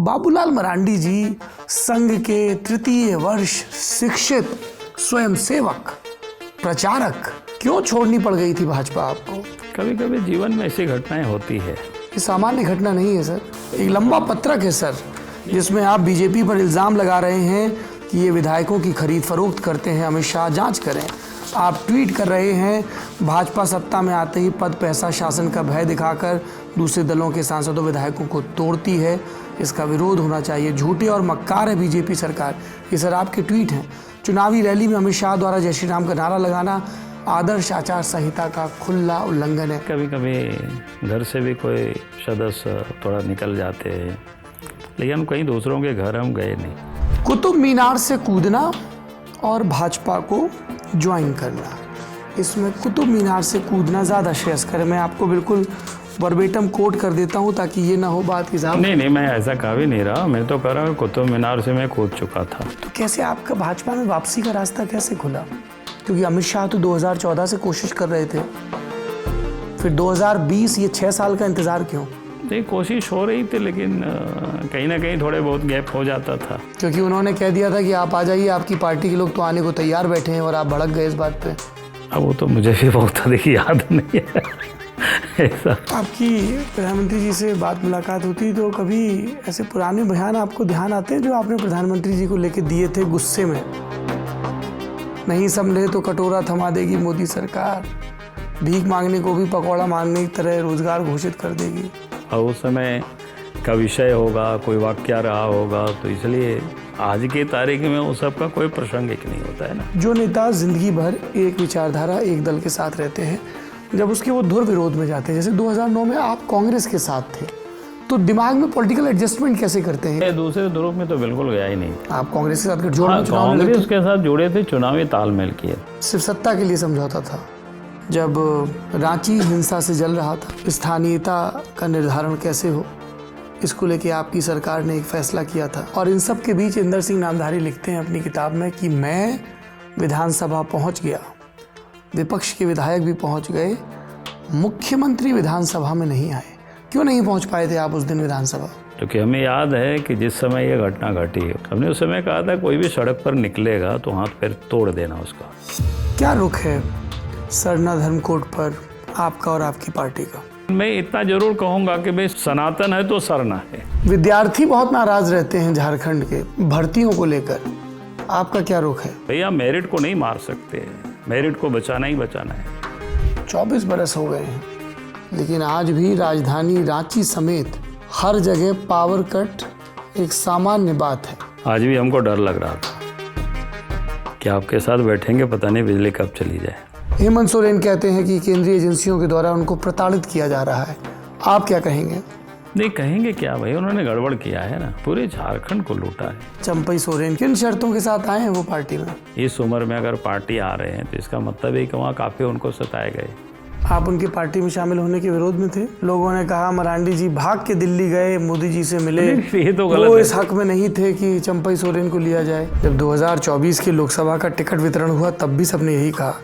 बाबूलाल मरांडी जी संघ के तृतीय वर्ष शिक्षित स्वयंसेवक प्रचारक, क्यों छोड़नी पड़ गई थी भाजपा आपको? कभी कभी जीवन में ऐसी घटनाएं होती है। ये सामान्य घटना नहीं है सर, एक लंबा पत्रक है सर, जिसमें आप बीजेपी पर इल्ज़ाम लगा रहे हैं कि ये विधायकों की खरीद फरोख्त करते हैं। अमित शाह जांच करें। आप ट्वीट कर रहे हैं भाजपा सत्ता में आते ही पद पैसा शासन का भय दिखाकर दूसरे दलों के सांसदों विधायकों को तोड़ती है, इसका विरोध होना चाहिए, झूठे और मक्कार है बीजेपी सरकार। ये सर आपके ट्वीट हैं। चुनावी रैली में अमित शाह द्वारा जय श्री राम का नारा लगाना आदर्श आचार संहिता का खुला उल्लंघन है। कभी कभी घर से भी कोई सदस्य थोड़ा निकल जाते हैं, लेकिन कहीं दूसरों के घर हम गए नहीं। कुतुब मीनार से कूदना और भाजपा को ज्वाइन करना, इसमें कुतुब मीनार से कूदना ज़्यादा श्रेयस्कर है। मैं आपको बिल्कुल वर्बेटम कोट कर देता हूं ताकि ये ना हो बात की साहब। नहीं, मैं ऐसा कहा भी नहीं रहा। मैं तो कह रहा हूँ कुतुब मीनार से मैं कूद चुका था। तो कैसे आपका भाजपा में वापसी का रास्ता कैसे खुला? क्योंकि अमित शाह तो 2014 से कोशिश कर रहे थे, फिर 2020, ये 6 साल का इंतजार क्यों? नहीं, कोशिश हो रही थी, लेकिन कहीं ना कहीं थोड़े बहुत गैप हो जाता था। क्योंकि उन्होंने कह दिया था कि आप आ जाइए, आपकी पार्टी के लोग तो आने को तैयार बैठे हैं, और आप भड़क गए इस बात पे। अब वो तो मुझे भी बहुत अधिक याद नहीं है ऐसा। आपकी प्रधानमंत्री जी से बात मुलाकात होती तो कभी ऐसे पुराने बयान आपको ध्यान आते हैं जो आपने प्रधानमंत्री जी को लेके दिए थे गुस्से में? नहीं संभले तो कटोरा थमा देगी मोदी सरकार, भीख मांगने को भी पकौड़ा मांगने की तरह रोजगार घोषित कर देगी। और उस समय का विषय होगा, कोई वाक्य रहा होगा, तो इसलिए आज की तारीख में वो सब का कोई प्रासंगिक नहीं होता है ना। जो नेता जिंदगी भर एक विचारधारा एक दल के साथ रहते हैं, जब उसके वो धुर विरोध में जाते हैं, जैसे 2009 में आप कांग्रेस के साथ थे, तो दिमाग में पॉलिटिकल एडजस्टमेंट कैसे करते हैं? दूसरे ध्रुव में तो बिल्कुल गया ही नहीं। आप कांग्रेस के साथ गठजोड़ में चुनाव लड़े? कांग्रेस के साथ जुड़े थे, चुनावी तालमेल किए, सिर्फ सत्ता के लिए समझौता था। जब रांची हिंसा से जल रहा था, स्थानीयता का निर्धारण कैसे हो, इसको लेके आपकी सरकार ने एक फैसला किया था। और इन सब के बीच इंदर सिंह नामधारी लिखते हैं अपनी किताब में कि मैं विधानसभा पहुंच गया, विपक्ष के विधायक भी पहुंच गए, मुख्यमंत्री विधानसभा में नहीं आए। क्यों नहीं पहुंच पाए थे आप उस दिन विधानसभा? क्योंकि हमें याद है कि जिस समय ये घटना घटी, हमने उस समय कहा था कोई भी सड़क पर निकलेगा तो हाथ पैर तोड़ देना उसका। क्या रुख है सरना धर्मकोट पर आपका और आपकी पार्टी का? मैं इतना जरूर कहूंगा कि भाई सनातन है तो सरना है। विद्यार्थी बहुत नाराज रहते हैं झारखंड के भर्तियों को लेकर, आपका क्या रुख है? भैया मेरिट को नहीं मार सकते, मेरिट को बचाना ही बचाना है। 24 बरस हो गए हैं, लेकिन आज भी राजधानी रांची समेत हर जगह पावर कट एक सामान्य बात है। आज भी हमको डर लग रहा था कि आपके साथ बैठेंगे, पता नहीं बिजली कब चली जाए। हेमंत सोरेन कहते हैं कि केंद्रीय एजेंसियों के द्वारा उनको प्रताड़ित किया जा रहा है, आप क्या कहेंगे? नहीं कहेंगे क्या भाई, उन्होंने गड़बड़ किया है ना, पूरे झारखंड को लूटा है। चंपई सोरेन किन शर्तों के साथ आए हैं वो पार्टी में? इस उम्र में अगर पार्टी आ रहे हैं तो इसका मतलब है कि वहाँ काफी उनको सताए गए। आप उनकी पार्टी में शामिल होने के विरोध में थे। लोगों ने कहा मरांडी जी भाग के दिल्ली गए, मोदी जी से मिले, ये तो गलत वो है। इस हक में नहीं थे कि चंपई सोरेन को लिया जाए। जब 2024 के लोकसभा का टिकट वितरण हुआ तब भी सबने यही कहा,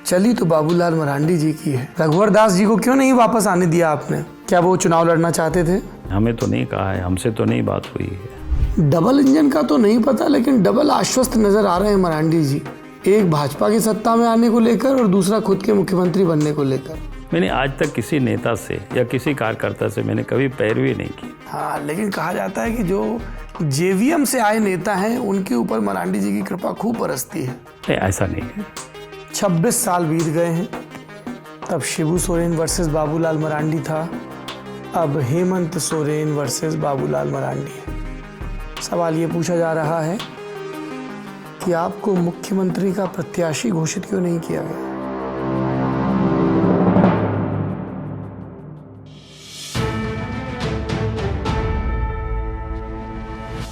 चली तो बाबूलाल मरांडी जी की है। रघुवर दास जी को क्यों नहीं वापस आने दिया आपने? क्या वो चुनाव लड़ना चाहते थे? हमें तो नहीं कहा है, हमसे तो नहीं बात हुई है। डबल इंजन का तो नहीं पता, लेकिन डबल आश्वस्त नजर आ रहे हैं मरांडी जी, एक भाजपा की सत्ता में आने को लेकर और दूसरा खुद के मुख्यमंत्री बनने को लेकर। मैंने आज तक किसी नेता से या किसी कार्यकर्ता से मैंने कभी पैरवी नहीं की। हाँ, लेकिन कहा जाता है कि जो जेवीएम से आए नेता हैं उनके ऊपर मरांडी जी की कृपा खूब बरसती है। नहीं, ऐसा नहीं है। 26 साल बीत गए हैं, तब शिबू सोरेन वर्सेस बाबूलाल मरांडी था, अब हेमंत सोरेन वर्सेस बाबूलाल मरांडी है। सवाल ये पूछा जा रहा है कि आपको मुख्यमंत्री का प्रत्याशी घोषित क्यों नहीं किया गया?